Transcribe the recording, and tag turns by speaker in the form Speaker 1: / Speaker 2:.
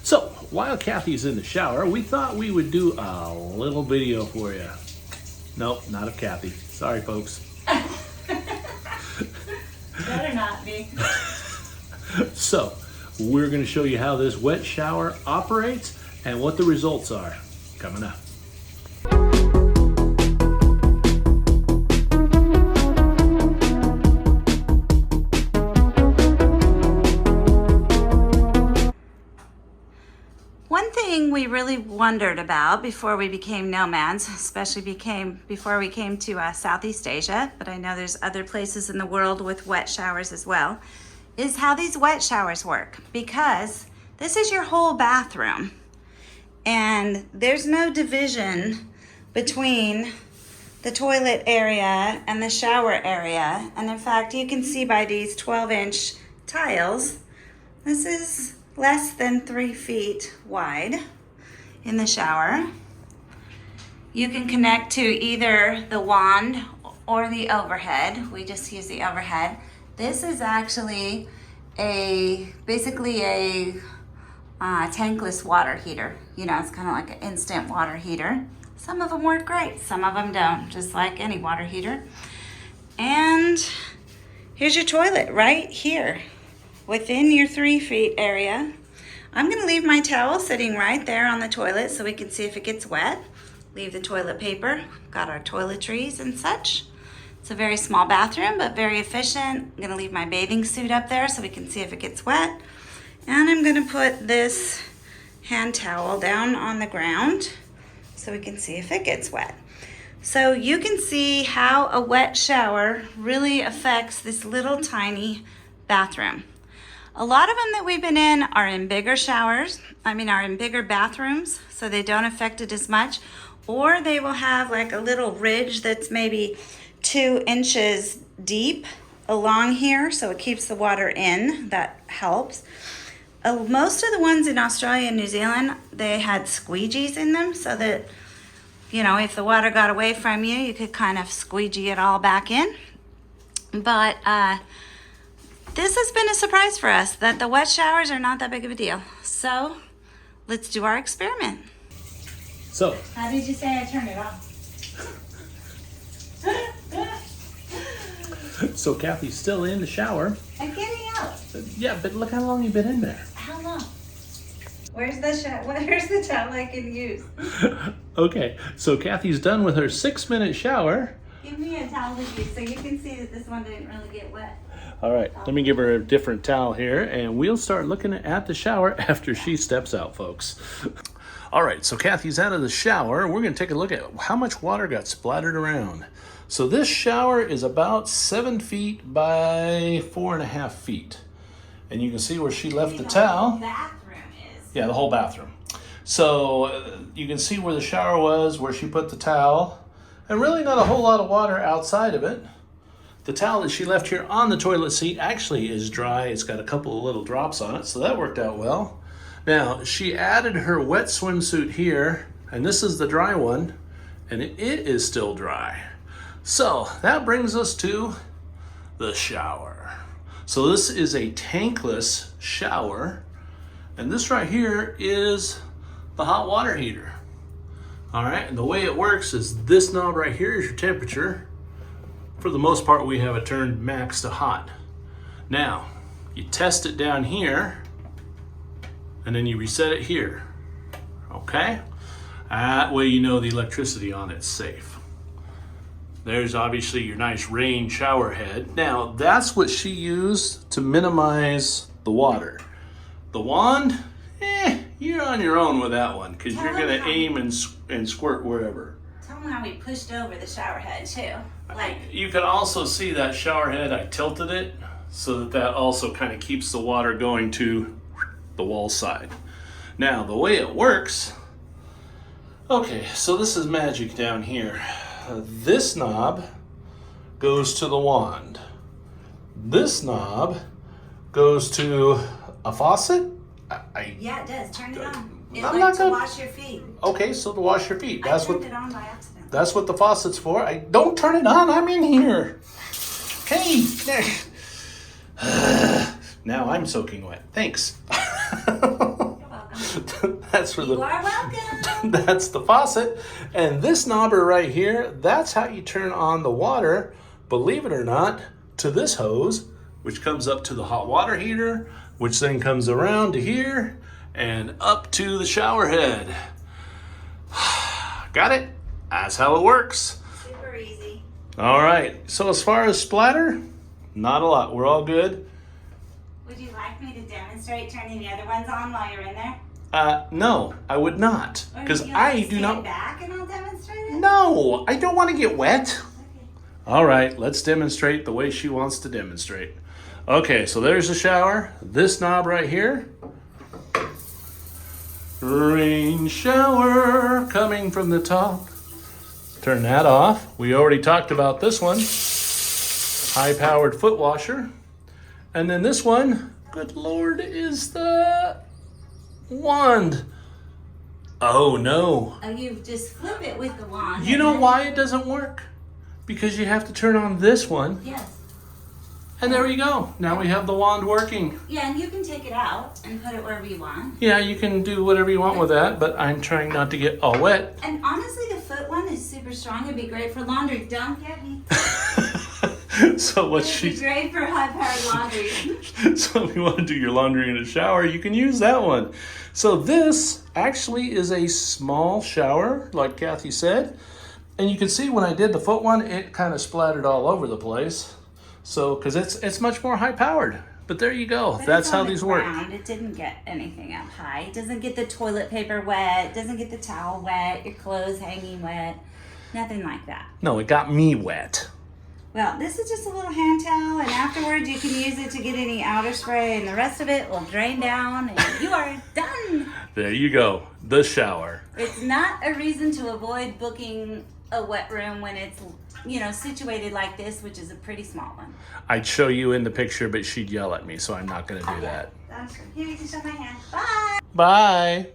Speaker 1: So, while Kathy's in the shower, we thought we would do a little video for you. Nope, not of Kathy. Sorry, folks.
Speaker 2: Better not be.
Speaker 1: So, we're going to show you how this wet shower operates and what the results are. Coming up.
Speaker 2: One thing we really wondered about before we became nomads, especially before we came to Southeast Asia, but I know there's other places in the world with wet showers as well, is how these wet showers work. Because this is your whole bathroom, and there's no division between the toilet area and the shower area. And in fact, you can see by these 12-inch tiles, this is less than 3 feet wide in the shower. You can connect to either the wand or the overhead. We just use the overhead. This is actually basically a tankless water heater. You know, it's kind of like an instant water heater. Some of them work great, some of them don't, just like any water heater. And here's your toilet right here within your 3 feet area. I'm gonna leave my towel sitting right there on the toilet so we can see if it gets wet. Leave the toilet paper, got our toiletries and such. It's a very small bathroom, but very efficient. I'm gonna leave my bathing suit up there so we can see if it gets wet. And I'm gonna put this hand towel down on the ground so we can see if it gets wet. So you can see how a wet shower really affects this little tiny bathroom. A lot of them that we've been in are in bigger showers, are in bigger bathrooms, so they don't affect it as much. Or they will have like a little ridge that's maybe 2 inches deep along here, so it keeps the water in. That helps. Most of the ones in Australia and New Zealand, they had squeegees in them so that, you know, if the water got away from you, you could kind of squeegee it all back in. But this has been a surprise for us that the wet showers are not that big of a deal. So let's do our experiment.
Speaker 1: So,
Speaker 2: How did you say I turned it off?
Speaker 1: so Kathy's still in the shower.
Speaker 2: I'm getting out.
Speaker 1: Yeah, but look how long you've been in there.
Speaker 2: How long? Where's the towel I can use?
Speaker 1: Okay, so Kathy's done with her 6-minute shower.
Speaker 2: Give me a towel to use so you can see that this one didn't really get wet.
Speaker 1: All right, let me give her a different towel here, and we'll start looking at the shower after she steps out, folks. All right, so Kathy's out of the shower. We're gonna take a look at how much water got splattered around. So this shower is about 7 feet by 4.5 feet. And you can see where she left the towel.
Speaker 2: The bathroom is.
Speaker 1: Yeah, the whole bathroom. So you can see where the shower was, where she put the towel, and really not a whole lot of water outside of it. The towel that she left here on the toilet seat actually is dry. It's got a couple of little drops on it, so that worked out well. Now, she added her wet swimsuit here, and this is the dry one, and it is still dry. So that brings us to the shower. So this is a tankless shower, and this right here is the hot water heater. All right, and the way it works is this knob right here is your temperature. For the most part, we have it turned max to hot. Now, you test it down here, and then you reset it here, okay? That way you know the electricity on it's safe. There's obviously your nice rain shower head. Now, that's what she used to minimize the water. The wand, you're on your own with that one, because you're gonna aim and squirt wherever.
Speaker 2: Tell them how we pushed over the shower head too.
Speaker 1: You can also see that shower head, I tilted it so that also kind of keeps the water going to the wall side. Now, the way it works, okay, so this is magic down here. This knob goes to the wand. This knob goes to a faucet.
Speaker 2: Yeah, it does. Turn it on. It's
Speaker 1: I'm
Speaker 2: like
Speaker 1: not
Speaker 2: to
Speaker 1: gonna-
Speaker 2: wash your feet.
Speaker 1: Okay, so to wash your feet.
Speaker 2: I turned it on by accident.
Speaker 1: That's what the faucet's for. Don't turn it on. I'm in here. Hey. Now I'm soaking wet. Thanks.
Speaker 2: You're welcome.
Speaker 1: That's for
Speaker 2: You are welcome.
Speaker 1: That's the faucet. And this knobber right here, that's how you turn on the water, believe it or not, to this hose, which comes up to the hot water heater, which then comes around to here and up to the shower head. Got it? That's how it works.
Speaker 2: Super easy.
Speaker 1: All right, so as far as splatter, not a lot. We're all good.
Speaker 2: Would you like me to demonstrate turning the other ones on while you're in there?
Speaker 1: No, I would not, because I do not.
Speaker 2: Stand back and I'll demonstrate it?
Speaker 1: No, I don't want to get wet.
Speaker 2: Okay.
Speaker 1: All right, let's demonstrate the way she wants to demonstrate. Okay, so there's the shower. This knob right here. Rain shower coming from the top. Turn that off. We already talked about this one. High-powered foot washer. And then this one, good Lord, is the wand. Oh no.
Speaker 2: Oh, you just flip it with the wand.
Speaker 1: You know why it doesn't work? Because you have to turn on this one.
Speaker 2: Yes.
Speaker 1: And there you go. Now we have the wand working.
Speaker 2: Yeah, and you can take it out and put it wherever you want.
Speaker 1: Yeah, you can do whatever you want with that, but I'm trying not to get all wet.
Speaker 2: And honestly, the foot one is super strong. It'd be great for laundry. Don't get me.
Speaker 1: So what
Speaker 2: It'd be
Speaker 1: she
Speaker 2: great for high-powered laundry.
Speaker 1: So if you want to do your laundry in a shower, you can use that one. So this actually is a small shower, like Kathy said. And you can see when I did the foot one, it kind of splattered all over the place. So, because it's much more high powered. But there you go.
Speaker 2: But
Speaker 1: That's
Speaker 2: it's
Speaker 1: how
Speaker 2: on the
Speaker 1: these work.
Speaker 2: ground. It didn't get anything up high. It doesn't get the toilet paper wet. It doesn't get the towel wet. Your clothes hanging wet. Nothing like that.
Speaker 1: No, it got me wet.
Speaker 2: Well, this is just a little hand towel, and afterwards you can use it to get any outer spray, and the rest of it will drain down, and you are done.
Speaker 1: There you go. The shower.
Speaker 2: It's not a reason to avoid booking a wet room when it's, situated like this, which is a pretty small one.
Speaker 1: I'd show you in the picture, but she'd yell at me, so I'm not going to do that.
Speaker 2: Here, you can show my hand. Bye.
Speaker 1: Bye.